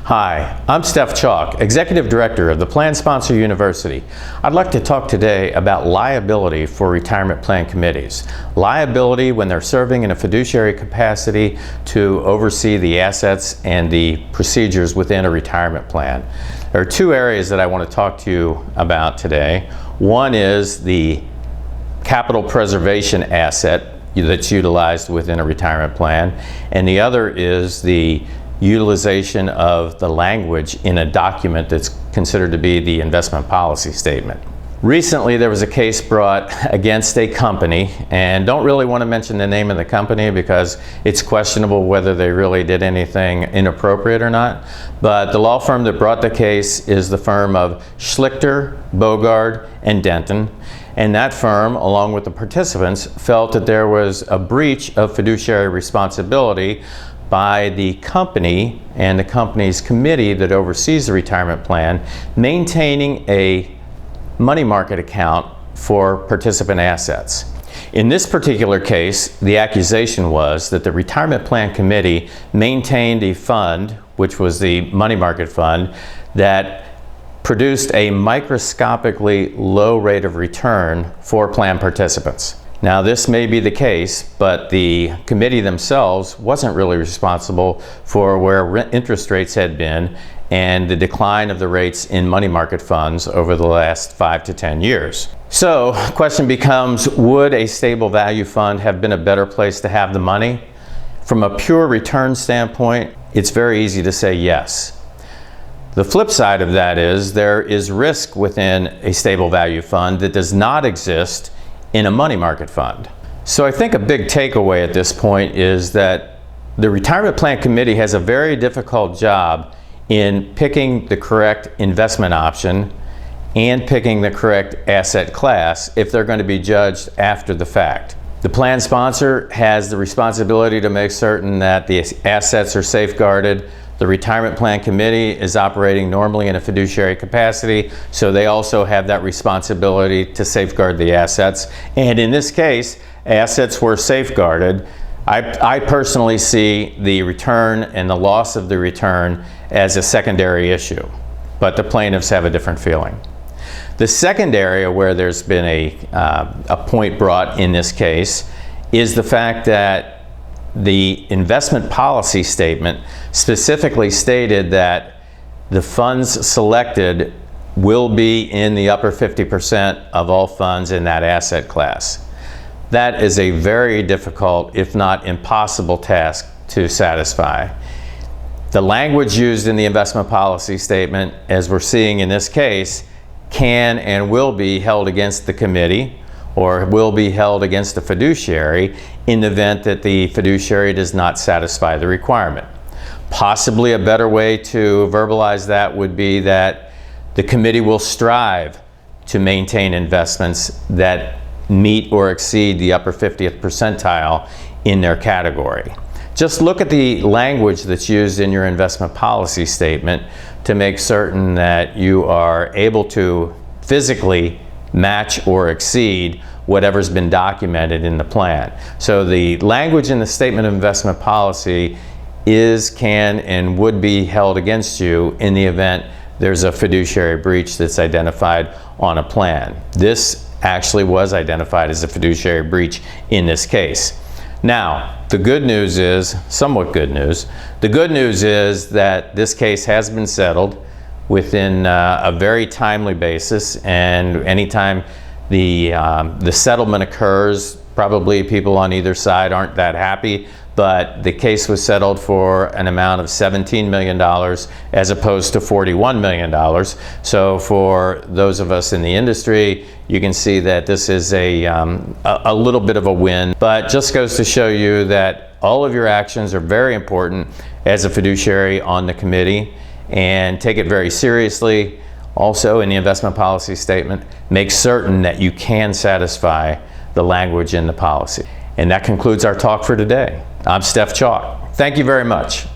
Hi, I'm Steff Chalk, Executive Director of the Plan Sponsor University. I'd like to talk today about liability for retirement plan committees. Liability when they're serving in a fiduciary capacity to oversee the assets and the procedures within a retirement plan. There are two areas that I want to talk to you about today. One is the capital preservation asset that's utilized within a retirement plan, and the other is the utilization of the language in a document that's considered to be the investment policy statement. Recently there was a case brought against a company, and don't really want to mention the name of the company because it's questionable whether they really did anything inappropriate or not, but the law firm that brought the case is the firm of Schlichter, Bogard, and Denton. And that firm, along with the participants, felt that there was a breach of fiduciary responsibility by the company and the company's committee that oversees the retirement plan, maintaining a money market account for participant assets. In this particular case, the accusation was that the retirement plan committee maintained a fund, which was the money market fund, that produced a microscopically low rate of return for plan participants. Now, this may be the case, but the committee themselves wasn't really responsible for where interest rates had been and the decline of the rates in money market funds over the last 5 to 10 years. So, the question becomes, would a stable value fund have been a better place to have the money? From a pure return standpoint, it's very easy to say yes. The flip side of that is there is risk within a stable value fund that does not exist in a money market fund. So I think a big takeaway at this point is that the retirement plan committee has a very difficult job in picking the correct investment option and picking the correct asset class if they're going to be judged after the fact. The plan sponsor has the responsibility to make certain that the assets are safeguarded. The retirement plan committee is operating normally in a fiduciary capacity, so they also have that responsibility to safeguard the assets. And in this case, assets were safeguarded. I personally see the return and the loss of the return as a secondary issue, but the plaintiffs have a different feeling. The second area where there's been a point brought in this case is the fact that the investment policy statement specifically stated that the funds selected will be in the upper 50% of all funds in that asset class. That is a very difficult, if not impossible, task to satisfy. The language used in the investment policy statement, as we're seeing in this case, can and will be held against the committee or will be held against the fiduciary in the event that the fiduciary does not satisfy the requirement. Possibly a better way to verbalize that would be that the committee will strive to maintain investments that meet or exceed the upper 50th percentile in their category. Just look at the language that's used in your investment policy statement to make certain that you are able to physically match or exceed whatever's been documented in the plan. So the language in the statement of investment policy is, can, and would be held against you in the event there's a fiduciary breach that's identified on a plan. This actually was identified as a fiduciary breach in this case. Now, the good news is, somewhat good news, the good news is that this case has been settled within a very timely basis, and anytime the settlement occurs, probably people on either side aren't that happy, but the case was settled for an amount of $17 million as opposed to $41 million. So for those of us in the industry, you can see that this is a little bit of a win, but just goes to show you that all of your actions are very important as a fiduciary on the committee, and take it very seriously. Also, in the investment policy statement, make certain that you can satisfy the language in the policy. And that concludes our talk for today. I'm Steff Chalk. Thank you very much.